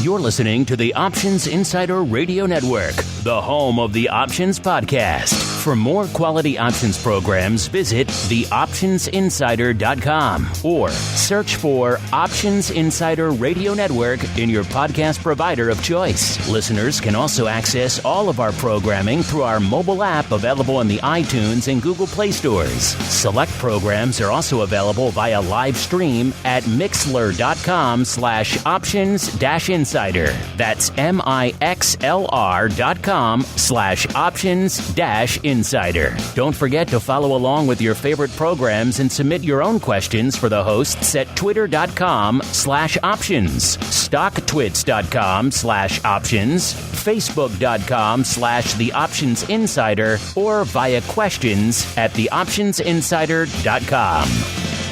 You're listening to the Options Insider Radio Network, the home of the Options Podcast. For more quality options programs, visit theoptionsinsider.com or search for Options Insider Radio Network in your podcast provider of choice. Listeners can also access all of our programming through our mobile app available in the iTunes and Google Play stores. Select programs are also available via live stream at mixlr.com/options-insider. That's mixlr.com/options-insider. Don't forget to follow along with your favorite programs and submit your own questions for the hosts at twitter.com/options, stocktwits.com/options, facebook.com/the Options Insider, or via questions at theoptionsinsider.com.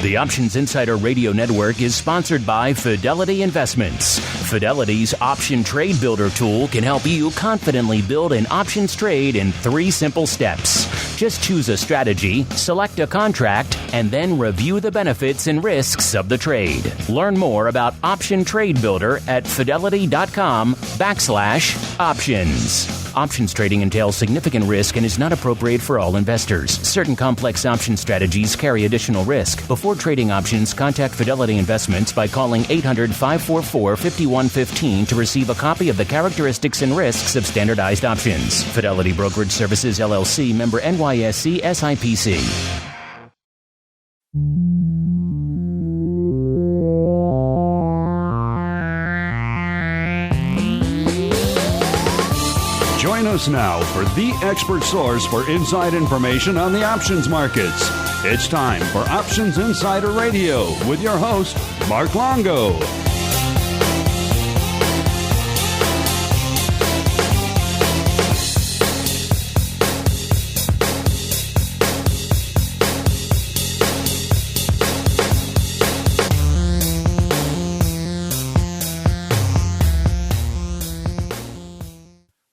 The Options Insider Radio Network is sponsored by Fidelity Investments. Fidelity's Option Trade Builder tool can help you confidently build an options trade in 3 simple steps. Just choose a strategy, select a contract, and then review the benefits and risks of the trade. Learn more about Option Trade Builder at fidelity.com/options. Options trading entails significant risk and is not appropriate for all investors. Certain complex option strategies carry additional risk. Before trading options, contact Fidelity Investments by calling 800-544-5115 to receive a copy of the characteristics and risks of standardized options. Fidelity Brokerage Services, LLC, member NYSE SIPC. Join us now for the expert source for inside information on the options markets. It's time for Options Insider Radio with your host, Mark Longo.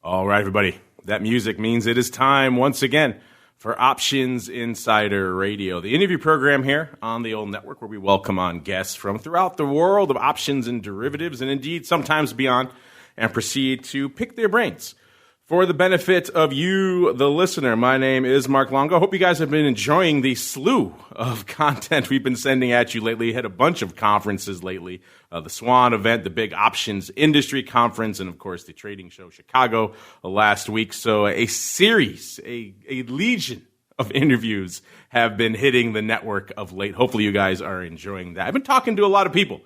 All right, everybody. That music means it is time once again for Options Insider Radio, the interview program here on the old network where we welcome on guests from throughout the world of options and derivatives, and indeed sometimes beyond, and proceed to pick their brains for the benefit of you, the listener. My name is Mark Longo. I hope you guys have been enjoying the slew of content we've been sending at you lately. Had a bunch of conferences lately. The Swan event, the big options industry conference, and of course the trading show Chicago last week. So a series, a legion of interviews have been hitting the network of late. Hopefully you guys are enjoying that. I've been talking to a lot of people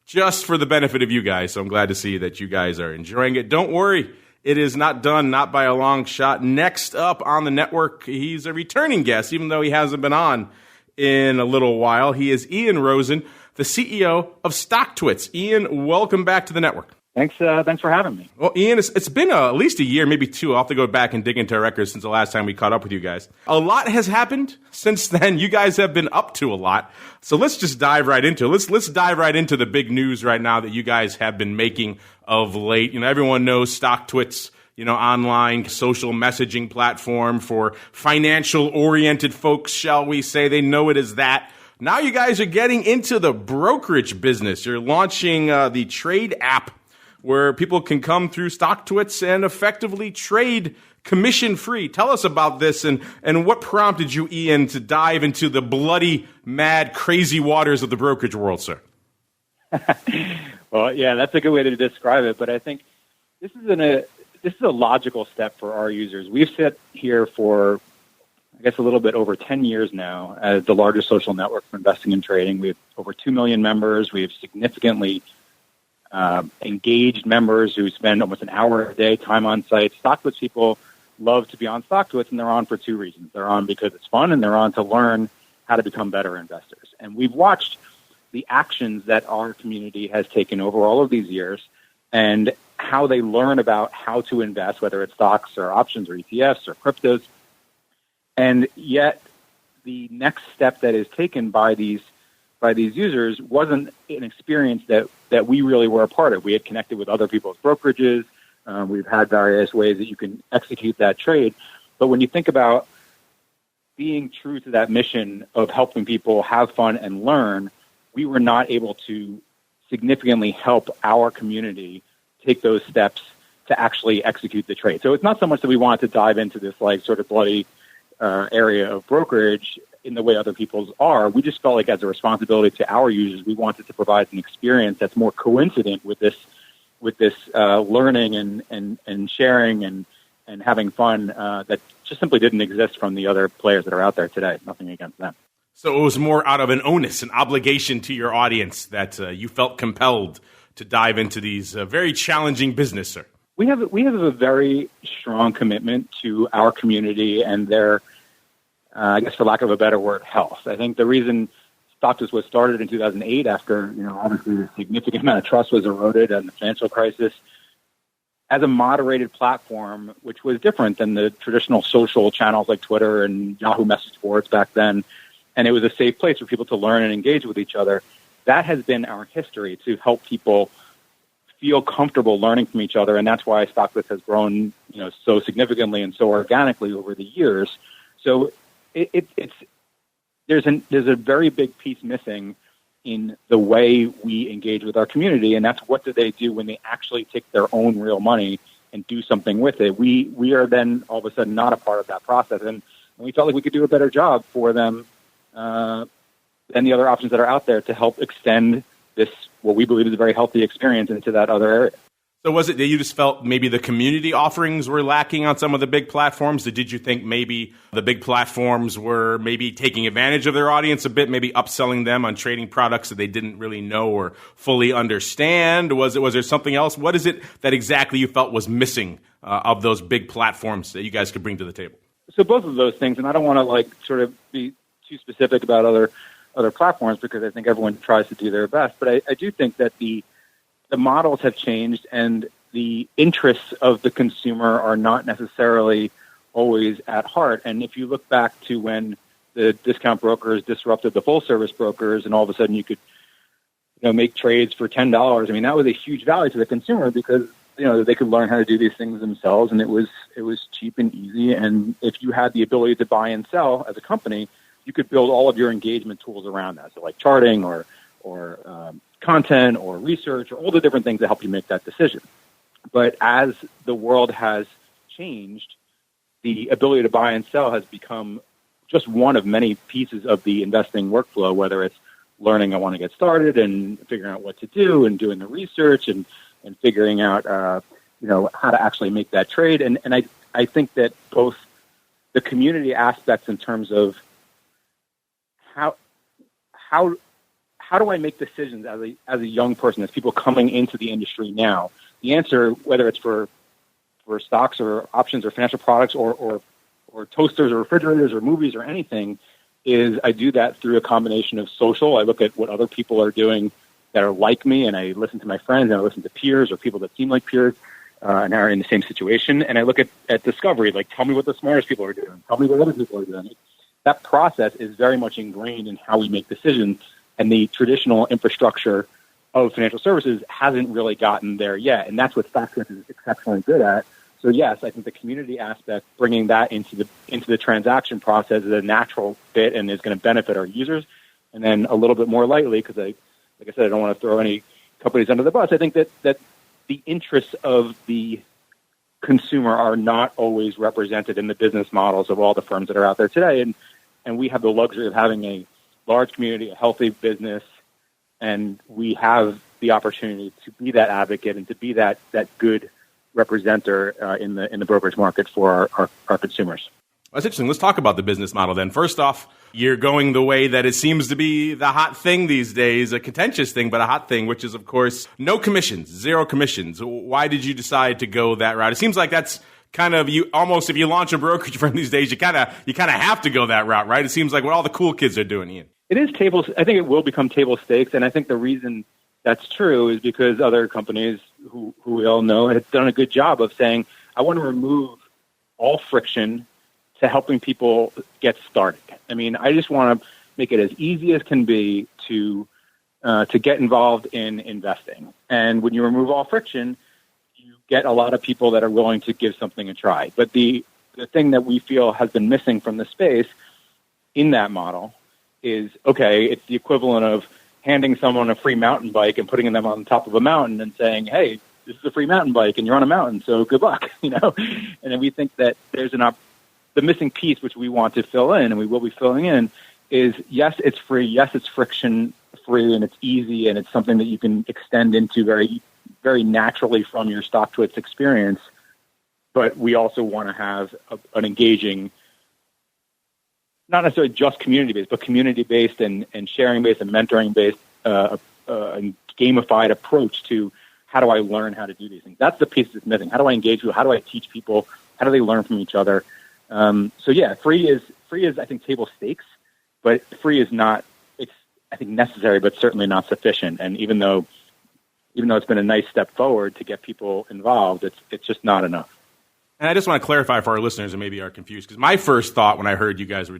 just for the benefit of you guys, so I'm glad to see that you guys are enjoying it. Don't worry. It is not done, not by a long shot. Next up on the network, he's a returning guest, even though he hasn't been on in a little while. He is Ian Rosen, the CEO of StockTwits. Ian, welcome back to the network. Thanks for having me. Well, Ian, it's been at least a year, maybe 2. I'll have to go back and dig into our records since the last time we caught up with you guys. A lot has happened since then. You guys have been up to a lot. So let's just dive right into it. Let's dive right into the big news right now that you guys have been making of late. You know, everyone knows StockTwits, you know, online social messaging platform for financial-oriented folks, shall we say. They know it as that. Now you guys are getting into the brokerage business. You're launching the TradeApp, where people can come through StockTwits and effectively trade commission-free. Tell us about this and what prompted you, Ian, to dive into the bloody, mad, crazy waters of the brokerage world, sir? Well, yeah, that's a good way to describe it. But I think this is a logical step for our users. We've sat here for, I guess, a little bit over 10 years now as the largest social network for investing and trading. We have over 2 million members. We have significantly engaged members who spend almost an hour a day time on site. StockTwits people love to be on StockTwits, and they're on for 2 reasons. They're on because it's fun, and they're on to learn how to become better investors. And we've watched the actions that our community has taken over all of these years and how they learn about how to invest, whether it's stocks or options or ETFs or cryptos. And yet the next step that is taken by these users wasn't an experience that we really were a part of. We had connected with other people's brokerages. We've had various ways that you can execute that trade. But when you think about being true to that mission of helping people have fun and learn, we were not able to significantly help our community take those steps to actually execute the trade. So it's not so much that we want to dive into this like sort of bloody area of brokerage in the way other people's are. We just felt like as a responsibility to our users, we wanted to provide an experience that's more coincident with this learning and sharing and having fun that just simply didn't exist from the other players that are out there today. Nothing against them. So it was more out of an onus, an obligation to your audience that you felt compelled to dive into these very challenging business, sir. We have a very strong commitment to our community and their, I guess for lack of a better word, health. I think the reason StockTwits was started in 2008 after, obviously a significant amount of trust was eroded and the financial crisis, as a moderated platform, which was different than the traditional social channels like Twitter and Yahoo message boards back then. And it was a safe place for people to learn and engage with each other. That has been our history, to help people feel comfortable learning from each other, and that's why StockTwits has grown, so significantly and so organically over the years. So there's a very big piece missing in the way we engage with our community, and that's what do they do when they actually take their own real money and do something with it. We are then all of a sudden not a part of that process, and we felt like we could do a better job for them than the other options that are out there to help extend this, what we believe is a very healthy experience, into that other area. So was it that you just felt maybe the community offerings were lacking on some of the big platforms? Or did you think maybe the big platforms were maybe taking advantage of their audience a bit, maybe upselling them on trading products that they didn't really know or fully understand? Was there something else? What is it that exactly you felt was missing of those big platforms that you guys could bring to the table? So both of those things, and I don't want to sort of be too specific about other platforms because I think everyone tries to do their best. But I do think that the models have changed and the interests of the consumer are not necessarily always at heart. And if you look back to when the discount brokers disrupted the full service brokers and all of a sudden you could make trades for $10, I mean, that was a huge value to the consumer because they could learn how to do these things themselves, and it was cheap and easy. And if you had the ability to buy and sell as a company, you could build all of your engagement tools around that. So like charting or content or research or all the different things that help you make that decision. But as the world has changed, the ability to buy and sell has become just one of many pieces of the investing workflow, whether it's learning I want to get started and figuring out what to do and doing the research and figuring out how to actually make that trade. And I think that both the community aspects in terms of how do I make decisions as a young person, as people coming into the industry now? The answer, whether it's for stocks or options or financial products or toasters or refrigerators or movies or anything, is I do that through a combination of social. I look at what other people are doing that are like me, and I listen to my friends, and I listen to peers or people that seem like peers and are in the same situation. And I look at discovery, like tell me what the smartest people are doing. Tell me what other people are doing. That process is very much ingrained in how we make decisions, and the traditional infrastructure of financial services hasn't really gotten there yet. And that's what StockTwits is exceptionally good at. So yes, I think the community aspect, bringing that into the transaction process is a natural fit and is going to benefit our users. And then a little bit more lightly, because like I said, I don't want to throw any companies under the bus. I think that the interests of the consumer are not always represented in the business models of all the firms that are out there today. And we have the luxury of having a large community, a healthy business, and we have the opportunity to be that advocate and to be that good representer in the brokerage market for our consumers. That's interesting. Let's talk about the business model then. First off, you're going the way that it seems to be the hot thing these days, a contentious thing, but a hot thing, which is, of course, no commissions, zero commissions. Why did you decide to go that route? It seems like that's kind of you almost, if you launch a brokerage firm these days, you kind of have to go that route, right? It seems like what all the cool kids are doing, Ian. It is table. I think it will become table stakes, and I think the reason that's true is because other companies who we all know have done a good job of saying, I want to remove all friction to helping people get started. I mean, I just want to make it as easy as can be to get involved in investing. And when you remove all friction, you get a lot of people that are willing to give something a try. But the thing that we feel has been missing from the space in that model is, okay, it's the equivalent of handing someone a free mountain bike and putting them on top of a mountain and saying, hey, this is a free mountain bike and you're on a mountain, so good luck, And then we think that there's the missing piece, which we want to fill in, and we will be filling in, is yes, it's free. Yes, it's friction free and it's easy and it's something that you can extend into very, very naturally from your StockTwits experience. But we also want to have an engaging, not necessarily just community-based, but community-based and sharing-based and mentoring-based and gamified approach to how do I learn how to do these things. That's the piece that's missing. How do I engage people? How do I teach people? How do they learn from each other? Free is I think table stakes, but free is not, it's I think necessary, but certainly not sufficient. And even though it's been a nice step forward to get people involved, it's just not enough. And I just want to clarify for our listeners who maybe are confused, because my first thought when I heard you guys were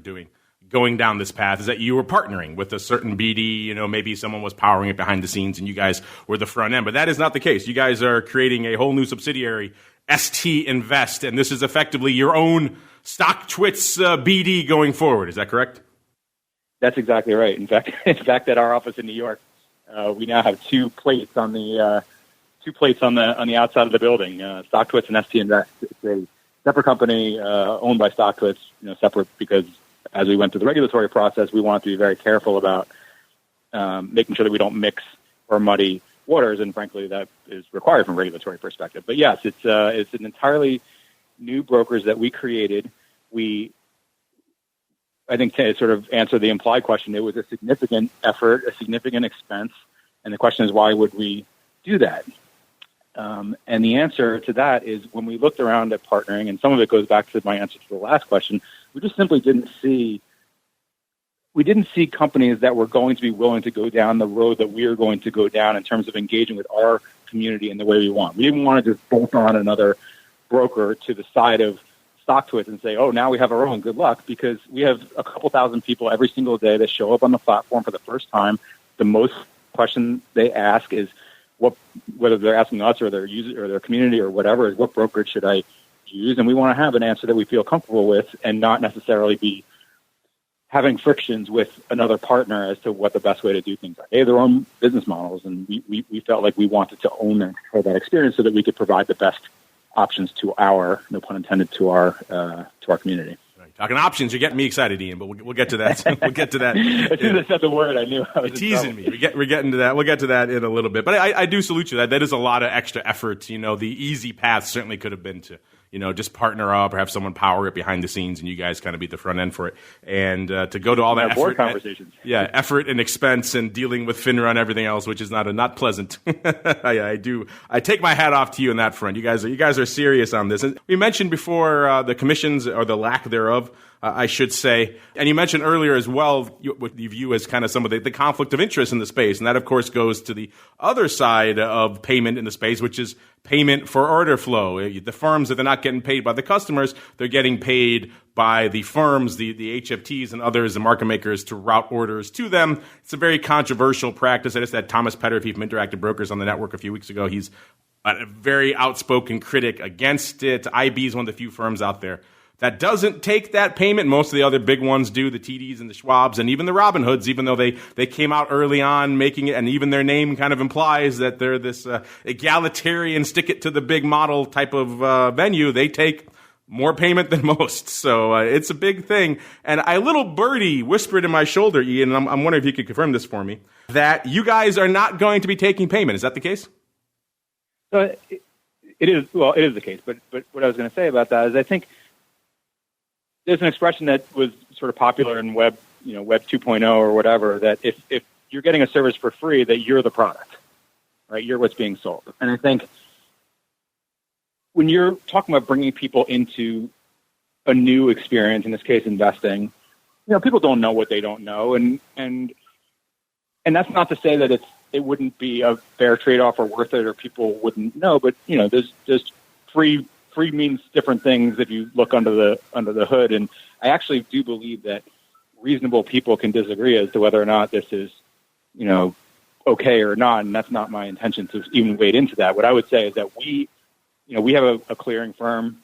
going down this path is that you were partnering with a certain BD, maybe someone was powering it behind the scenes and you guys were the front end. But that is not the case. You guys are creating a whole new subsidiary, ST Invest, and this is effectively your own StockTwits BD going forward. Is that correct? That's exactly right. In fact, at our office in New York, we now have two plates on the outside of the building. StockTwits and ST Invest. It's a separate company owned by StockTwits. Separate because as we went through the regulatory process, we wanted to be very careful about making sure that we don't mix or muddy waters, and frankly, that is required from a regulatory perspective. But yes, it's an entirely new brokerage that we created. I think to sort of answer the implied question, it was a significant effort, a significant expense, and the question is, why would we do that? And the answer to that is when we looked around at partnering, and some of it goes back to my answer to the last question, we just simply didn't see companies that were going to be willing to go down the road that we are going to go down in terms of engaging with our community in the way we want. We didn't want to just bolt on another broker to the side of StockTwits and say, oh, now we have our own, good luck, because we have a couple thousand people every single day that show up on the platform for the first time. The most question they ask is, whether they're asking us or their user or their community or whatever, is what brokerage should I use? And we want to have an answer that we feel comfortable with and not necessarily be having frictions with another partner as to what the best way to do things are. They have their own business models, and we felt like we wanted to own and control that experience so that we could provide the best options to our, no pun intended, to our community. Right. Talking options, you're getting me excited, Ian, but we'll get to that. We'll get to that. As soon as I said the word, I knew I was teasing me. We're getting to that. We'll get to that in a little bit. But I do salute you. That is a lot of extra effort. The easy path certainly could have been to, just partner up or have someone power it behind the scenes, and you guys kind of be the front end for it. And to go to all that board conversations. Effort and expense and dealing with FINRA and everything else, which is not pleasant. I take my hat off to you on that front. You guys are serious on this. And we mentioned before the commissions or the lack thereof, I should say. And you mentioned earlier as well what you view as kind of some of the conflict of interest in the space. And that, of course, goes to the other side of payment in the space, which is payment for order flow. The firms that they're not getting paid by the customers, they're getting paid by the firms, the HFTs and others, the market makers, to route orders to them. It's a very controversial practice. I just had Thomas Petterfee from Interactive Brokers on the network a few weeks ago. He's a very outspoken critic against it. IB is one of the few firms out there that doesn't take that payment. Most of the other big ones do, the TDs and the Schwabs and even the Robinhoods, even though they came out early on making it, and even their name kind of implies that they're this egalitarian, stick it to the big model type of venue. They take more payment than most. So it's a big thing. And a little birdie whispered in my shoulder, Ian, and I'm wondering if you could confirm this for me, that you guys are not going to be taking payment. Is that the case? It is the case. But what I was going to say about that is I think there's an expression that was sort of popular in Web 2.0 or whatever, that if you're getting a service for free, that you're the product, right? You're what's being sold. And I think when you're talking about bringing people into a new experience, in this case, investing, people don't know what they don't know. And that's not to say that it wouldn't be a fair trade-off or worth it, or people wouldn't know, but there's free means different things if you look under the hood. And I actually do believe that reasonable people can disagree as to whether or not this is, okay or not. And that's not my intention to even wade into that. What I would say is that we have a clearing firm.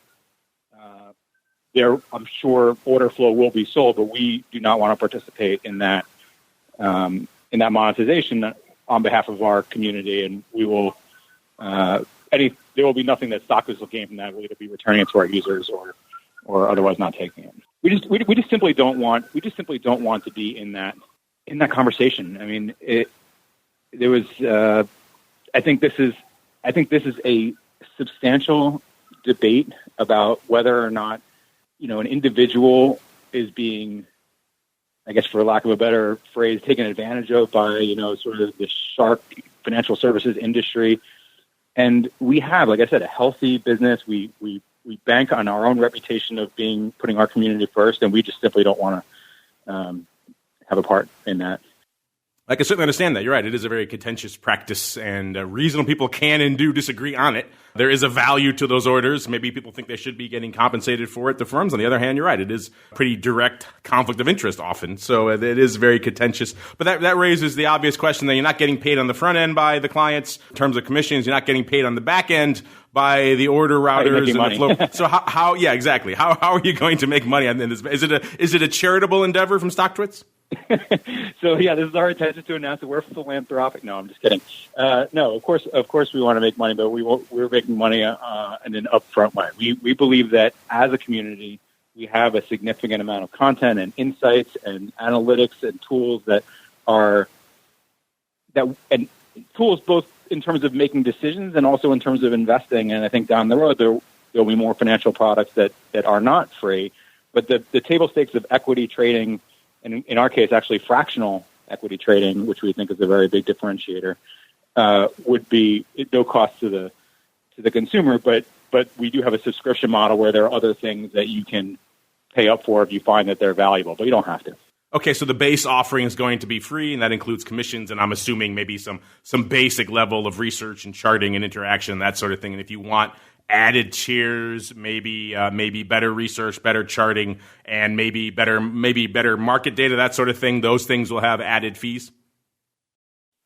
I'm sure order flow will be sold, but we do not want to participate in that monetization on behalf of our community. And we will, there will be nothing that StockTwits will gain from that. We'll either be returning it to our users or otherwise not taking it. We just simply don't want to be in that conversation. I mean, there was. I think this is a substantial debate about whether or not an individual is being, I guess for lack of a better phrase, taken advantage of by sort of the shark financial services industry. And we have, like I said, a healthy business. We bank on our own reputation of putting our community first, and we just simply don't want to have a part in that. I can certainly understand that. You're right. It is a very contentious practice, and reasonable people can and do disagree on it. There is a value to those orders. Maybe people think they should be getting compensated for it. The firms, on the other hand, you're right. It is pretty direct conflict of interest often. So it is very contentious. But that raises the obvious question that you're not getting paid on the front end by the clients in terms of commissions. You're not getting paid on the back end by the order routers and the flow. So how? Yeah, exactly. How are you going to make money on this? Is it a charitable endeavor from StockTwits? So yeah, this is our intention to announce that we're philanthropic. No, I'm just kidding. No, of course, we want to make money, but we're making money in an upfront way. We believe that as a community, we have a significant amount of content and insights and analytics and tools and tools both in terms of making decisions and also in terms of investing. And I think down the road there'll be more financial products that are not free, but the table stakes of equity trading. And in our case, actually fractional equity trading, which we think is a very big differentiator, would be at no cost to the consumer. But we do have a subscription model where there are other things that you can pay up for if you find that they're valuable, but you don't have to. Okay, so the base offering is going to be free, and that includes commissions, and I'm assuming maybe some basic level of research and charting and interaction, that sort of thing. And if you want added tiers, maybe better research, better charting, and maybe better market data, that sort of thing, those things will have added fees?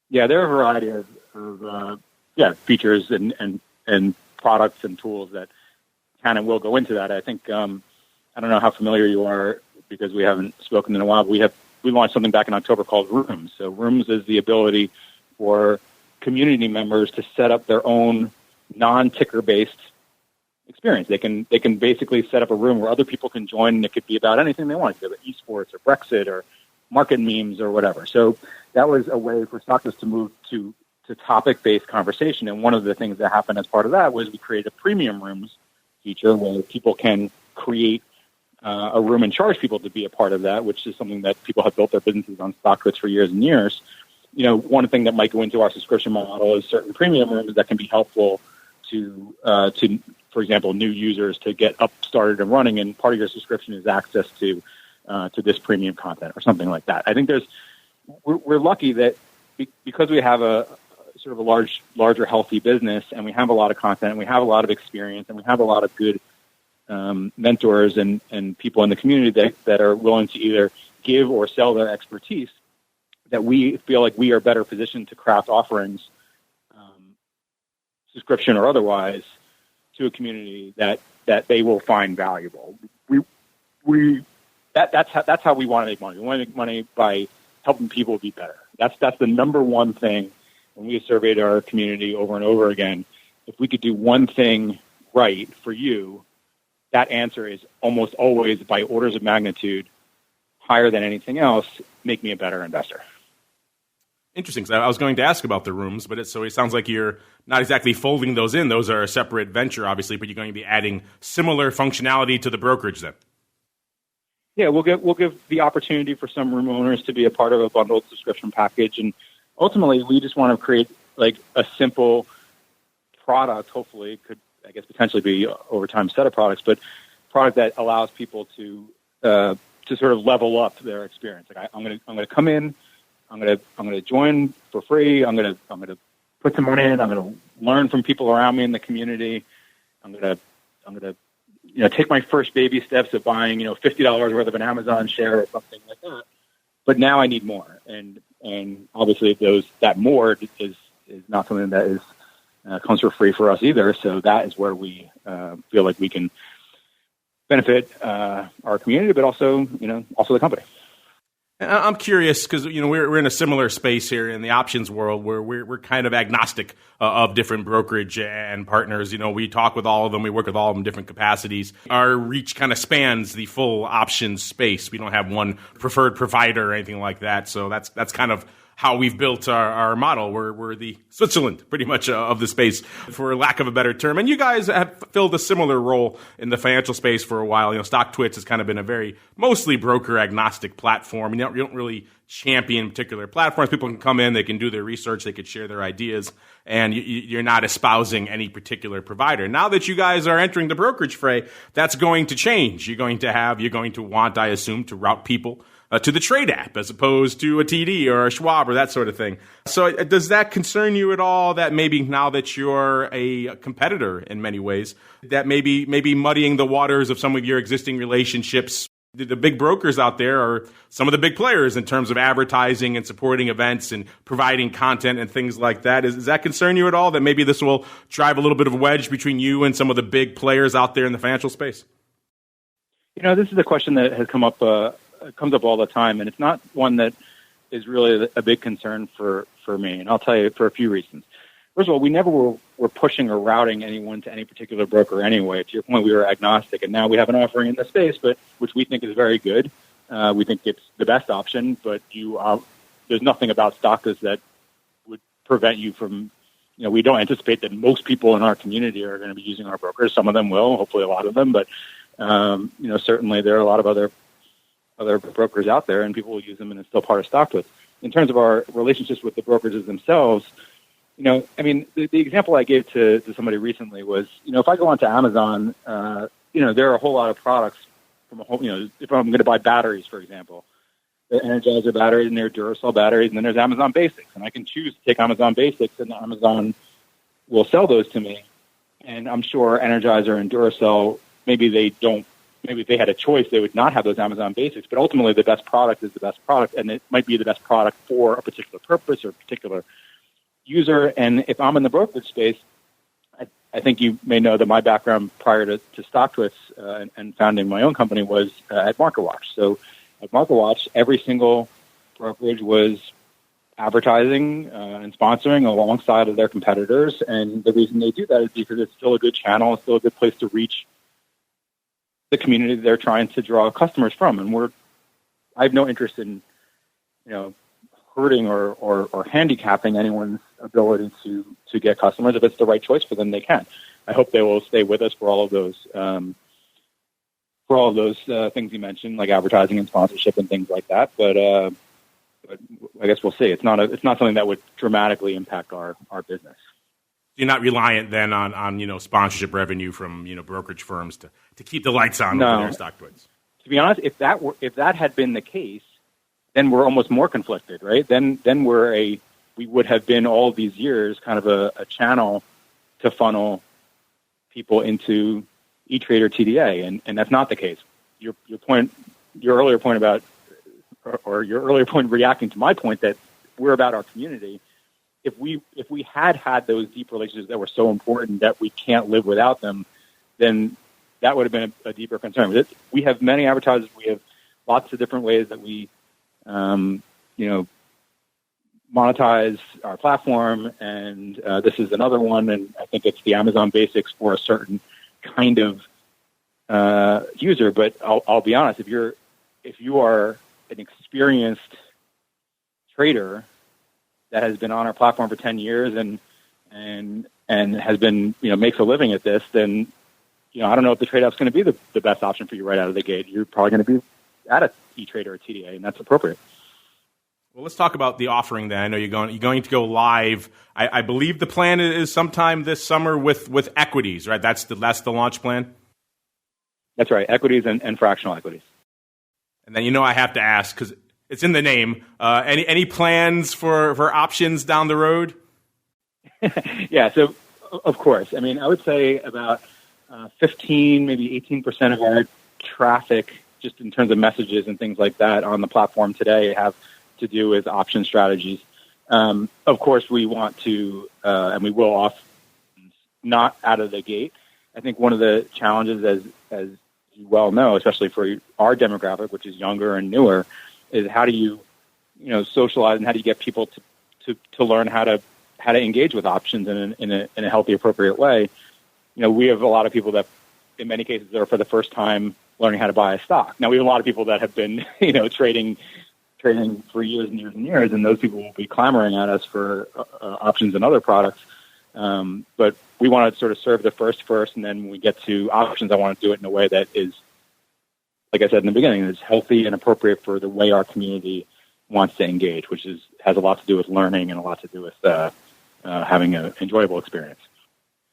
Yeah, there are a variety of features and products and tools that can and will go into that. I think, I don't know how familiar you are because we haven't spoken in a while, but we launched something back in October called Rooms. So Rooms is the ability for community members to set up their own non-ticker-based experience. They can basically set up a room where other people can join, and it could be about anything they want. It could be about esports or Brexit or market memes or whatever. So that was a way for StockTwits to move to topic-based conversation. And one of the things that happened as part of that was we created a premium rooms feature where people can create a room and charge people to be a part of that, which is something that people have built their businesses on StockTwits for years and years. One thing that might go into our subscription model is certain premium rooms that can be helpful to for example, new users to get up, started, and running, and part of your subscription is access to this premium content or something like that. I think we're lucky that because we have a sort of a larger, healthy business, and we have a lot of content, and we have a lot of experience, and we have a lot of good mentors and people in the community that are willing to either give or sell their expertise, that we feel like we are better positioned to craft offerings, subscription or otherwise, to a community that they will find valuable. That's how we want to make money. We want to make money by helping people be better. That's the number one thing. When we surveyed our community over and over again, if we could do one thing right for you, that answer is almost always by orders of magnitude higher than anything else. Make me a better investor. Interesting. So I was going to ask about the rooms, but it sounds like you're not exactly folding those in. Those are a separate venture, obviously, but you're going to be adding similar functionality to the brokerage then. Yeah, we'll give the opportunity for some room owners to be a part of a bundled subscription package, and ultimately, we just want to create like a simple product. Hopefully, it could, I guess, potentially be over time set of products, but product that allows people to sort of level up their experience. Like I'm going to come in. I'm going to join for free. I'm going to put some money in. I'm going to learn from people around me in the community. I'm going to take my first baby steps of buying $50 worth of an Amazon share or something like that. But now I need more, and obviously that more is not something that is comes for free for us either. So that is where we feel like we can benefit our community, but also the company. I'm curious because we're in a similar space here in the options world where we're kind of agnostic of different brokerage and partners. We talk with all of them, we work with all of them in different capacities. Our reach kind of spans the full options space. We don't have one preferred provider or anything like that. So that's kind of how we've built our model. We're the Switzerland, pretty much, of the space, for lack of a better term. And you guys have filled a similar role in the financial space for a while. StockTwits has kind of been a very mostly broker agnostic platform. You don't really champion particular platforms. People can come in, they can do their research, they could share their ideas, and you're not espousing any particular provider. Now that you guys are entering the brokerage fray, that's going to change. You're going to want, I assume, to route people to the TradeApp as opposed to a TD or a Schwab or that sort of thing. So does that concern you at all, that maybe now that you're a competitor in many ways, that maybe muddying the waters of some of your existing relationships? The big brokers out there are some of the big players in terms of advertising and supporting events and providing content and things like that. Does that concern you at all, that maybe this will drive a little bit of a wedge between you and some of the big players out there in the financial space? This is a question that has come up comes up all the time, and it's not one that is really a big concern for me, and I'll tell you for a few reasons. First of all, we never were pushing or routing anyone to any particular broker anyway. To your point, we were agnostic, and now we have an offering in the space, but which we think is very good. We think it's the best option, but there's nothing about StockTwits that would prevent you from, we don't anticipate that most people in our community are going to be using our brokers. Some of them will, hopefully a lot of them, but certainly there are a lot of other brokers out there, and people will use them, and it's still part of StockTwits. In terms of our relationships with the brokerages themselves, the example I gave to somebody recently was, if I go onto Amazon, there are a whole lot of products from if I'm going to buy batteries, for example, the Energizer batteries, and there are Duracell batteries, and then there's Amazon Basics, and I can choose to take Amazon Basics, and Amazon will sell those to me. And I'm sure Energizer and Duracell, maybe if they had a choice, they would not have those Amazon Basics, but ultimately the best product is the best product, and it might be the best product for a particular purpose or a particular user. And if I'm in the brokerage space, I think you may know that my background prior to StockTwits and founding my own company was at MarketWatch. So at MarketWatch, every single brokerage was advertising and sponsoring alongside of their competitors, and the reason they do that is because it's still a good channel, it's still a good place to reach the community they're trying to draw customers from. And I have no interest in, hurting or handicapping anyone's ability to get customers. If it's the right choice for them, they can. I hope they will stay with us for all of those things you mentioned, like advertising and sponsorship and things like that. But I guess we'll see. It's not something that would dramatically impact our business. You're not reliant then on sponsorship revenue from brokerage firms to keep the lights on over there at StockTwits. To be honest, if that had been the case, then we're almost more conflicted, right? Then we would have been all these years kind of a channel to funnel people into E-Trade or TDA, and that's not the case. Your earlier point about, or your earlier point reacting to my point that we're about our community. If we had those deep relationships that were so important that we can't live without them, then that would have been a deeper concern. We have many advertisers. We have lots of different ways that we, monetize our platform, and this is another one. And I think it's the Amazon Basics for a certain kind of user. But I'll be honest, if you are an experienced trader that has been on our platform for 10 years and has been, makes a living at this, then, I don't know if the TradeApp's going to be the best option for you right out of the gate. You're probably going to be at a E-Trade or a TDA, and that's appropriate. Well, let's talk about the offering then. I know you're going to go live. I believe the plan is sometime this summer with equities, right? That's the launch plan? That's right, equities and fractional equities. And then I have to ask, because it's in the name. Any plans for options down the road? Yeah, so of course. I mean, I would say about 15, maybe 18% of our traffic, just in terms of messages and things like that on the platform today, have to do with option strategies. Of course, we want to, and we will offer not out of the gate. I think one of the challenges, as you well know, especially for our demographic, which is younger and newer, is how do you socialize, and how do you get people to learn how to engage with options in a healthy, appropriate way. We have a lot of people that, in many cases, are for the first time learning how to buy a stock. Now, we have a lot of people that have been, trading for years and years and years, and those people will be clamoring at us for options and other products. But we want to sort of serve the first, and then when we get to options, I want to do it in a way that is, like I said in the beginning, is healthy and appropriate for the way our community wants to engage, which has a lot to do with learning and a lot to do with having an enjoyable experience.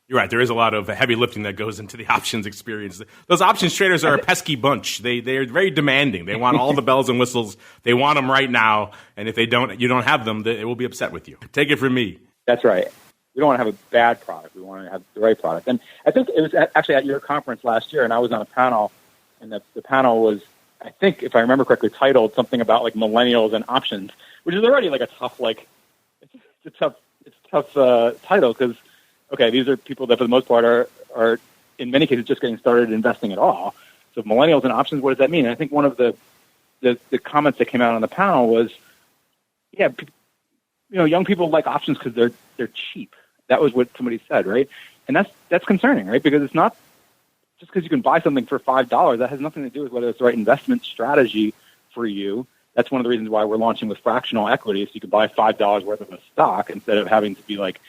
You're right. There is a lot of heavy lifting that goes into the options experience. Those options traders are a pesky bunch. They're very demanding. They want all the bells and whistles. They want them right now. And if you don't have them, they will be upset with you. Take it from me. That's right. We don't want to have a bad product. We want to have the right product. And I think it was actually at your conference last year, and I was on a panel, and the panel was, I think, if I remember correctly, titled something about like millennials and options, which is already like a tough, it's a tough title, because, okay, these are people that for the most part are in many cases just getting started investing at all. So millennials and options, what does that mean? And I think one of the comments that came out on the panel was, young people like options because they're cheap. That was what somebody said, right? And that's concerning, right? Because it's not just because you can buy something for $5. That has nothing to do with whether it's the right investment strategy for you. That's one of the reasons why we're launching with fractional equity, so you can buy $5 worth of a stock instead of having to be like,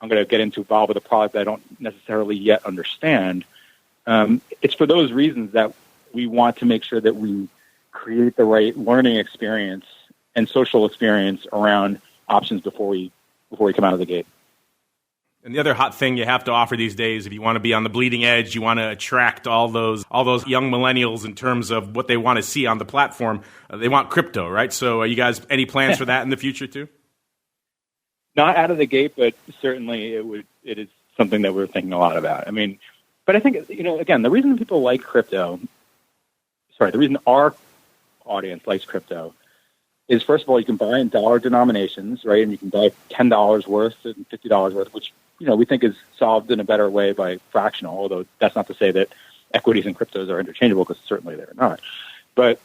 I'm going to get involved with a product that I don't necessarily yet understand. It's for those reasons that we want to make sure that we create the right learning experience and social experience around options before we come out of the gate. And the other hot thing you have to offer these days, if you want to be on the bleeding edge, you want to attract all those young millennials in terms of what they want to see on the platform. They want crypto, right? So, you guys, any plans for that in the future too? Not out of the gate, but certainly it is something that we're thinking a lot about. I mean, but I think, again, the reason people like crypto, the reason our audience likes crypto is, first of all, you can buy in dollar denominations, right? And you can buy $10 worth and $50 worth, which, we think is solved in a better way by fractional, although that's not to say that equities and cryptos are interchangeable, because certainly they're not. But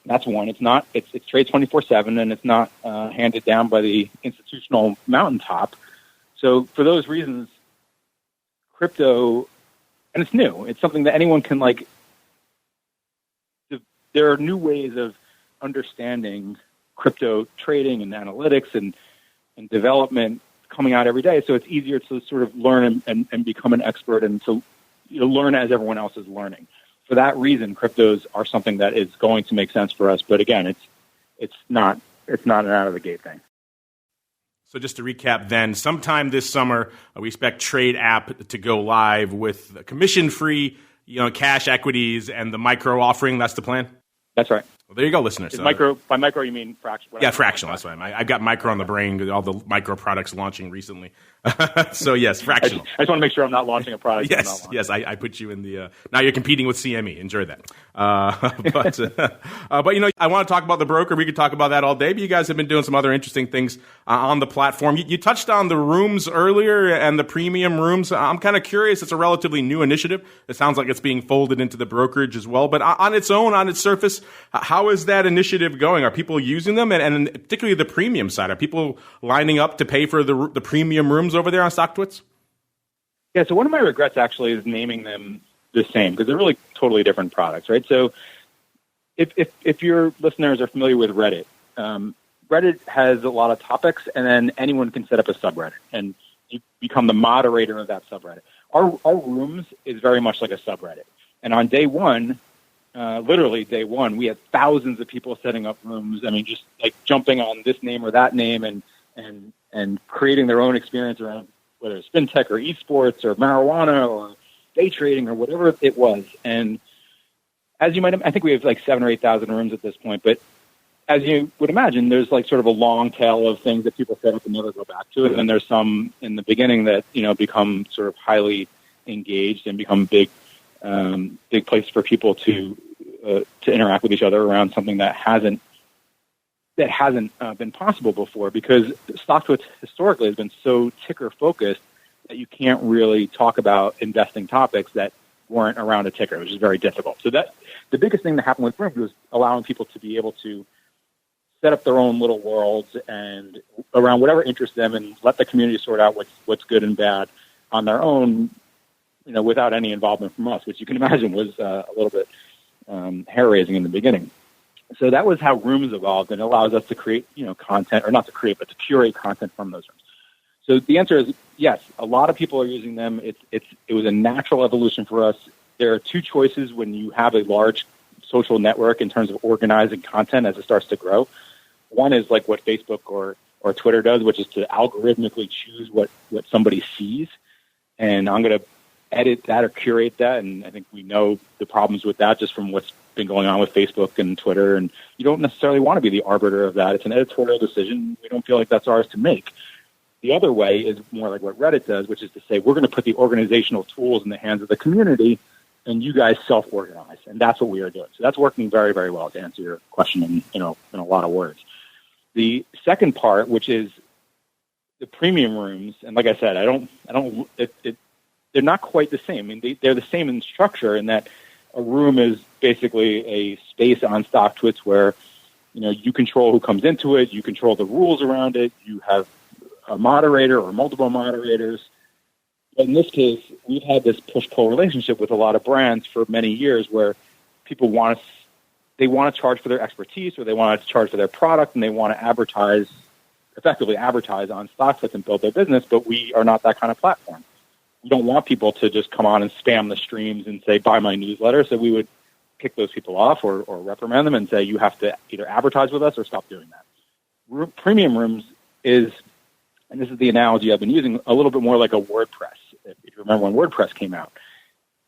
that's one. It's not. It's trades 24/7, and it's not handed down by the institutional mountaintop. So for those reasons, crypto, and it's new. It's something that anyone can like. There are new ways of understanding crypto trading and analytics and development coming out every day. So it's easier to sort of learn and become an expert, and to learn as everyone else is learning. For that reason, cryptos are something that is going to make sense for us. But again, it's not an out of the gate thing. So just to recap then, sometime this summer, we expect TradeApp to go live with commission-free, cash equities and the micro offering. That's the plan? That's right. Well, there you go, listeners. By micro, you mean fractional? Yeah, fractional. That's what I mean. I've got micro on the brain, all the micro products launching recently. So, yes, fractional. I just want to make sure I'm not launching a product. Yes, I put you in the now you're competing with CME. Enjoy that. But I want to talk about the broker. We could talk about that all day, but you guys have been doing some other interesting things on the platform. You touched on the rooms earlier and the premium rooms. I'm kind of curious. It's a relatively new initiative. It sounds like it's being folded into the brokerage as well. But on its own, on its surface, how is that initiative going? Are people using them? And particularly the premium side, are people lining up to pay for the premium rooms over there on StockTwits? Yeah, so one of my regrets actually is naming them the same, because they're really totally different products, right? So if your listeners are familiar with Reddit, Reddit has a lot of topics, and then anyone can set up a subreddit, and you become the moderator of that subreddit. Our rooms is very much like a subreddit. And on day one, literally day one, we had thousands of people setting up rooms. I mean, just like jumping on this name or that name and creating their own experience around whether it's fintech or esports or marijuana or day trading or whatever it was. And as you might, I think we have like 7,000 or 8,000 rooms at this point. But as you would imagine, there's like sort of a long tail of things that people set up and never go back to it. And there's some in the beginning that become sort of highly engaged and become big places for people to interact with each other around something that hasn't been possible before, because StockTwits historically has been so ticker focused that you can't really talk about investing topics that weren't around a ticker, which is very difficult. So that the biggest thing that happened with Brokerage was allowing people to be able to set up their own little worlds and around whatever interests them, and let the community sort out what's good and bad on their own, without any involvement from us, which you can imagine was a little bit hair-raising in the beginning. So that was how rooms evolved, and it allows us to create, content, or not to create, but to curate content from those rooms. So the answer is yes. A lot of people are using them. It was a natural evolution for us. There are two choices when you have a large social network in terms of organizing content as it starts to grow. One is like what Facebook or Twitter does, which is to algorithmically choose what somebody sees. And I'm going to edit that or curate that. And I think we know the problems with that just from what's been going on with Facebook and Twitter. And you don't necessarily want to be the arbiter of that. It's an editorial decision. We don't feel like that's ours to make. The other way is more like what Reddit does, which is to say we're going to put the organizational tools in the hands of the community, and you guys self-organize. And that's what we are doing. So that's working very, very well, to answer your question in a lot of words. The second part, which is the premium rooms, and like I said, they're not quite the same. I mean, they're the same in structure in that a room is basically a space on StockTwits where, you control who comes into it, you control the rules around it, you have a moderator or multiple moderators. But in this case, we've had this push-pull relationship with a lot of brands for many years where people want to charge for their expertise, or they want to charge for their product, and they want to effectively advertise on StockTwits and build their business, but we are not that kind of platform. We don't want people to just come on and spam the streams and say, buy my newsletter, so we would kick those people off or reprimand them and say, you have to either advertise with us or stop doing that. Premium rooms is, and this is the analogy I've been using, a little bit more like a WordPress. If you remember when WordPress came out,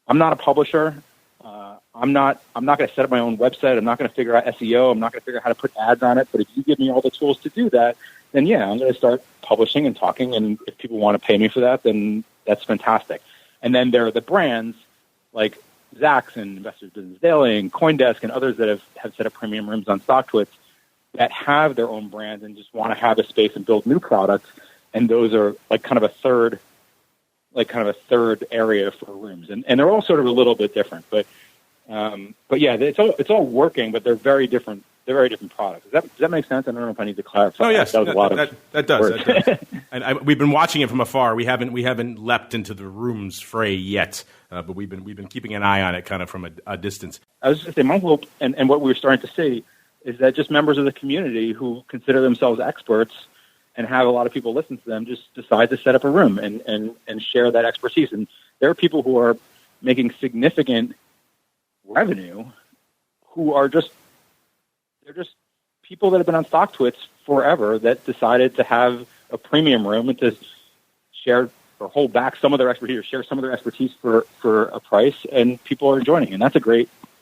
I'm not a publisher. I'm not going to set up my own website. I'm not going to figure out SEO. I'm not going to figure out how to put ads on it. But if you give me all the tools to do that, then yeah, I'm going to start publishing and talking. And if people want to pay me for that, then that's fantastic. And then there are the brands like Zacks and Investors Business Daily and CoinDesk and others that have set up premium rooms on StockTwits that have their own brands and just want to have a space and build new products. And those are like kind of a third area for rooms. And they're all sort of a little bit different, but yeah, it's all working, but they're very different. They're very different products. Does that make sense? I don't know if I need to clarify. Oh yes, that does. And we've been watching it from afar. We haven't leapt into the rooms fray yet, but we've been keeping an eye on it kind of from a distance. I was just saying, my hope and what we were starting to see is that just members of the community who consider themselves experts and have a lot of people listen to them just decide to set up a room and share that expertise. And there are people who are making significant revenue who are they're just people that have been on StockTwits forever that decided to have a premium room and to share or hold back some of their expertise or share some of their expertise for a price, and people are joining. And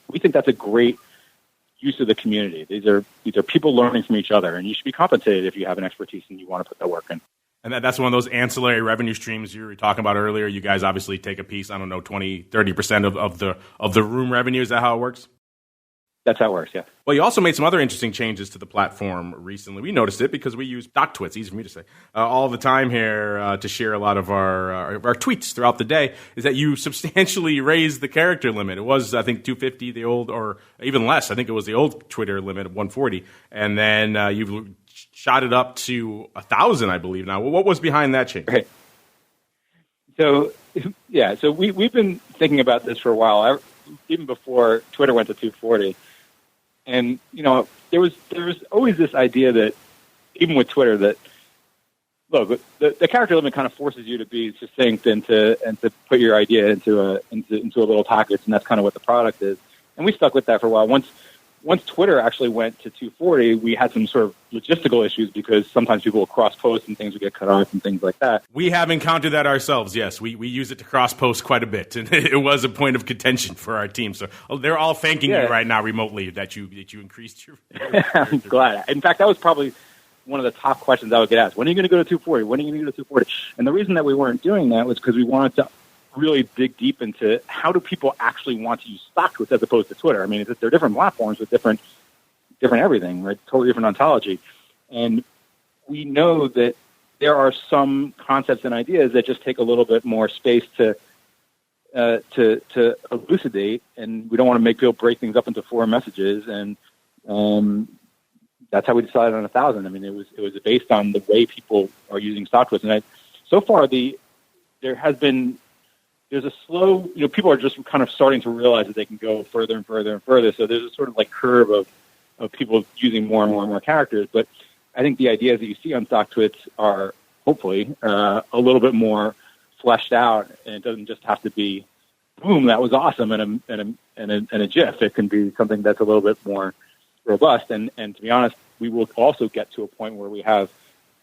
we think that's a great use of the community. These are people learning from each other, and you should be compensated if you have an expertise and you want to put that work in. And that's one of those ancillary revenue streams you were talking about earlier. You guys obviously take a piece, 20-30% of the room revenue. Is that how it works? That's how it works, yeah. Well, you also made some other interesting changes to the platform recently. We noticed it because we use StockTwits, easy for me to say, all the time here to share a lot of our tweets throughout the day, is that you substantially raised the character limit. It was, I think, 250, the old, or even less. I think it was the old Twitter limit of 140. And then you've shot it up to 1,000, I believe now. What was behind that change? Okay. So, yeah, so we've been thinking about this for a while, even before Twitter went to 240. And, there was always this idea that, even with Twitter, that, look, the character limit kind of forces you to be succinct and to put your idea into a little package, and that's kind of what the product is. And we stuck with that for a while. Once Twitter actually went to 240, we had some sort of logistical issues because sometimes people will cross-post and things would get cut off and things like that. We have encountered that ourselves, yes. We use it to cross-post quite a bit, and it was a point of contention for our team. So they're all thanking you right now remotely that you increased your... I'm glad. In fact, that was probably one of the top questions I would get asked. When are you going to go to 240? When are you going to go to 240? And the reason that we weren't doing that was because we wanted to really dig deep into how do people actually want to use StockTwits as opposed to Twitter. I mean, they're different platforms with different everything, right? Totally different ontology. And we know that there are some concepts and ideas that just take a little bit more space to elucidate, and we don't want to make people break things up into 4 messages. And that's how we decided on 1,000. I mean, it was based on the way people are using StockTwits. And so far, there's a slow, people are just kind of starting to realize that they can go further and further and further. So there's a sort of like curve of people using more and more and more characters. But I think the ideas that you see on StockTwits are hopefully a little bit more fleshed out, and it doesn't just have to be, boom, that was awesome, and a GIF. It can be something that's a little bit more robust. And to be honest, we will also get to a point where we have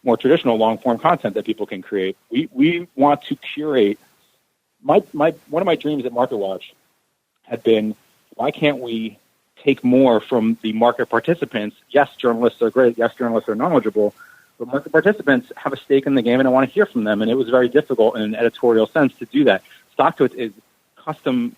more traditional long-form content that people can create. We want to curate. One of my dreams at MarketWatch had been, why can't we take more from the market participants? Yes, journalists are great. Yes, journalists are knowledgeable. But market participants have a stake in the game, and I want to hear from them. And it was very difficult in an editorial sense to do that. StockTwits is custom,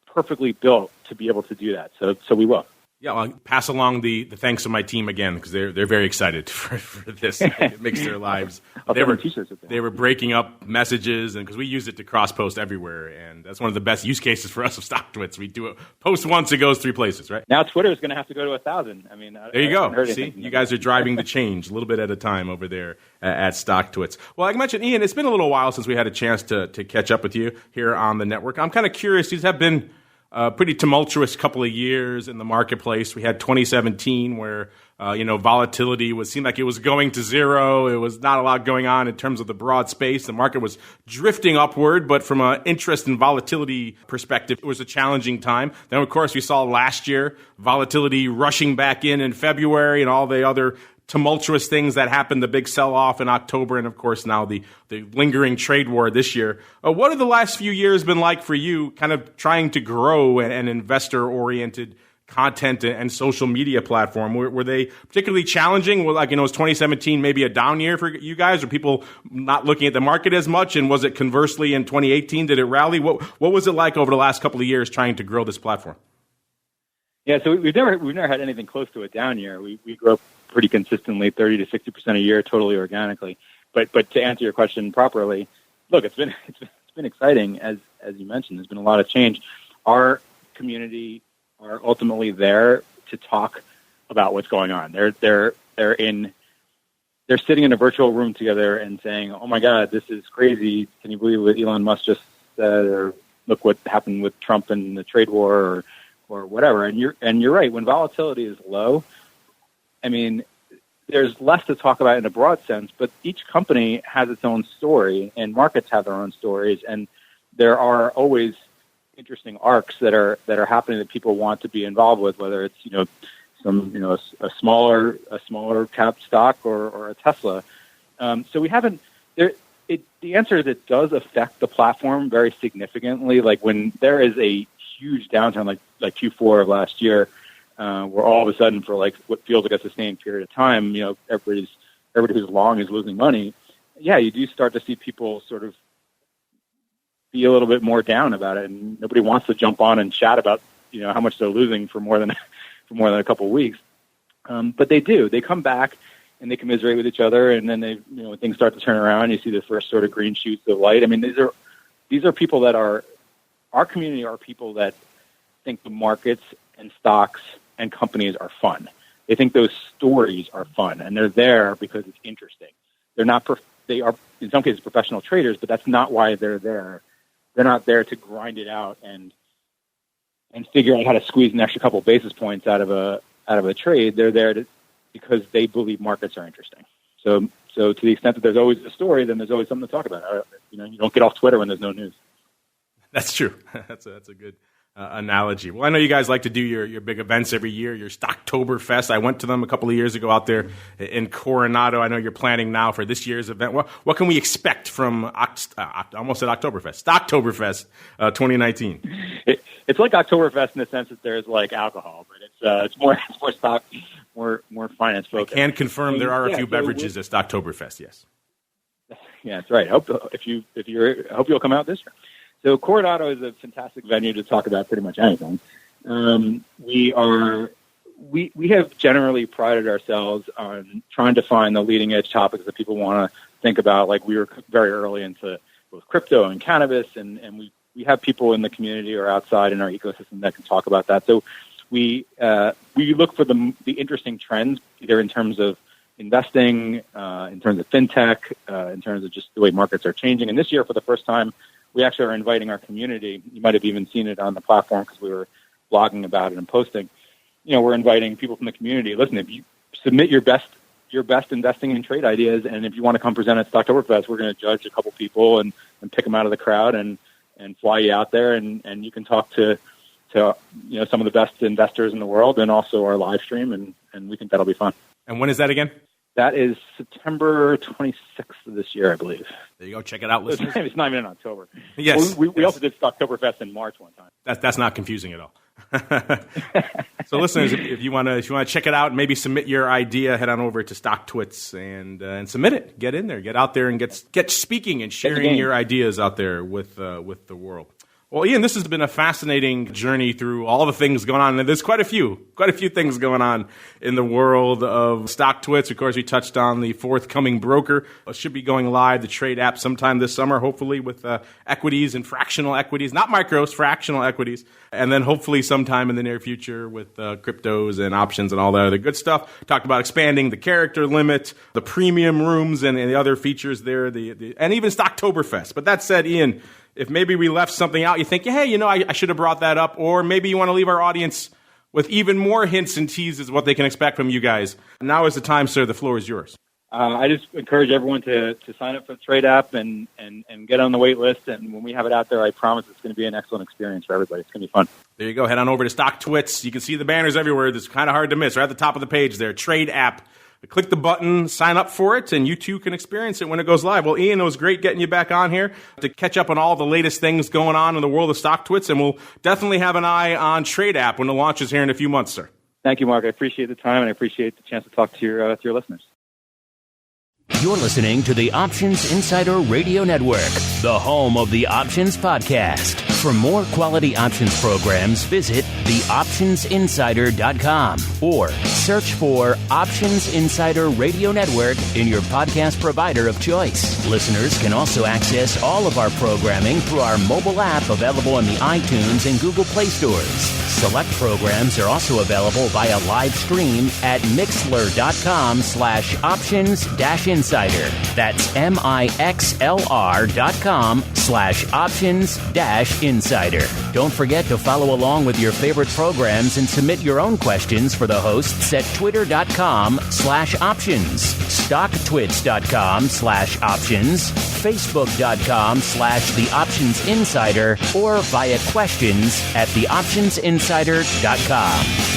perfectly built to be able to do that. So we will. Yeah, I'll pass along the thanks to my team again, because they're very excited for this. It makes their lives. They were breaking up messages, and because we use it to cross post everywhere, and that's one of the best use cases for us of StockTwits. We do a post once, it goes 3 places, right? Now Twitter is going to have to go to 1,000. I mean, there you go. See, you guys are driving the change a little bit at a time over there at StockTwits. Well, like I mentioned, Ian, it's been a little while since we had a chance to catch up with you here on the network. I'm kind of curious. These have been pretty tumultuous couple of years in the marketplace. We had 2017 where, volatility seemed like it was going to zero. It was not a lot going on in terms of the broad space. The market was drifting upward, but from an interest and volatility perspective, it was a challenging time. Then, of course, we saw last year volatility rushing back in February, and all the other tumultuous things that happened, the big sell-off in October, and of course now the lingering trade war this year. What have the last few years been like for you, kind of trying to grow an investor-oriented content and social media platform? Were they particularly challenging? Was 2017 maybe a down year for you guys? Were people not looking at the market as much? And was it conversely in 2018? Did it rally? What was it like over the last couple of years trying to grow this platform? Yeah, so we've never had anything close to a down year. We grow pretty consistently, 30 to 60% a year, totally organically. But to answer your question properly, look, it's been exciting, as you mentioned. There's been a lot of change. Our community are ultimately there to talk about what's going on. They're sitting in a virtual room together and saying, "Oh my God, this is crazy! Can you believe what Elon Musk just said?" Or "Look what happened with Trump and the trade war," or whatever. And you're right. When volatility is low, I mean, there's less to talk about in a broad sense, but each company has its own story, and markets have their own stories, and there are always interesting arcs that are happening that people want to be involved with, whether it's a smaller cap stock or a Tesla. So we haven't. The answer is it does affect the platform very significantly. Like when there is a huge downturn, like Q4 of last year, where all of a sudden for like what feels like a sustained period of time, everybody who's long is losing money. Yeah, you do start to see people sort of be a little bit more down about it, and nobody wants to jump on and chat about how much they're losing for more than a couple of weeks. But they do. They come back and they commiserate with each other, and then they when things start to turn around, you see the first sort of green shoots of light. I mean, these are people that are our community are people that think the markets and stocks and companies are fun. They think those stories are fun, and they're there because it's interesting. They're not. They are in some cases professional traders, but that's not why they're there. They're not there to grind it out and figure out how to squeeze an extra couple of basis points out of a trade. They're there because they believe markets are interesting. So to the extent that there's always a story, then there's always something to talk about. You don't get off Twitter when there's no news. That's true. That's a good analogy. Well, I know you guys like to do your big events every year, your Stocktoberfest. I went to them a couple of years ago out there in Coronado. I know you're planning now for this year's event. What can we expect from almost at Oktoberfest, Stocktoberfest 2019? It's like Oktoberfest in the sense that there's like alcohol, but it's more stock, more finance focused. I can confirm there are a few beverages at Stocktoberfest. Yes. Yeah, that's right. I hope you'll come out this year. So Coronado is a fantastic venue to talk about pretty much anything. We have generally prided ourselves on trying to find the leading edge topics that people want to think about. Like we were very early into both crypto and cannabis, and we have people in the community or outside in our ecosystem that can talk about that. So we look for the interesting trends, either in terms of investing, in terms of fintech, in terms of just the way markets are changing. And this year, for the first time, we actually are inviting our community. You might have even seen it on the platform because we were blogging about it and posting. We're inviting people from the community. Listen, if you submit your best investing and trade ideas, and if you want to come present at StockToberfest, we're going to judge a couple people and pick them out of the crowd and fly you out there, and you can talk to some of the best investors in the world, and also our live stream, and we think that'll be fun. And when is that again? That is September 26th of this year, I believe. There you go. Check it out, listeners. It's not even in October. Yes. Well, we also did StockToberfest in March one time. That's not confusing at all. So, listeners, if you want to check it out, maybe submit your idea, head on over to StockTwits and submit it. Get in there, get out there, and get speaking and sharing your ideas out there with the world. Well, Ian, this has been a fascinating journey through all the things going on. And there's quite a few things going on in the world of StockTwits. Of course, we touched on the forthcoming broker. It should be going live, the TradeApp, sometime this summer, hopefully with equities and fractional equities, not micros, fractional equities. And then hopefully sometime in the near future with cryptos and options and all that other good stuff. Talked about expanding the character limit, the premium rooms and the other features there, and even StockToberfest. But that said, Ian, if maybe we left something out, you think, hey, I should have brought that up. Or maybe you want to leave our audience with even more hints and teases what they can expect from you guys. Now is the time, sir. The floor is yours. I just encourage everyone to sign up for the TradeApp and get on the wait list. And when we have it out there, I promise it's going to be an excellent experience for everybody. It's going to be fun. There you go. Head on over to StockTwits. You can see the banners everywhere. It's kind of hard to miss. Right at the top of the page there, TradeApp. Click the button, sign up for it, and you too can experience it when it goes live. Well, Ian, it was great getting you back on here to catch up on all the latest things going on in the world of StockTwits, and we'll definitely have an eye on TradeApp when it launches here in a few months, sir. Thank you, Mark. I appreciate the time, and I appreciate the chance to talk to your listeners. You're listening to the Options Insider Radio Network, the home of the Options Podcast. For more quality options programs, visit theoptionsinsider.com or search for Options Insider Radio Network in your podcast provider of choice. Listeners can also access all of our programming through our mobile app available in the iTunes and Google Play stores. Select programs are also available via live stream at mixlr.com/options-insider. That's mixlr.com/options-insider. Don't forget to follow along with your favorite programs and submit your own questions for the hosts at twitter.com/options, stocktwits.com/options, facebook.com/theoptionsinsider, or via questions at theoptionsinsider.com.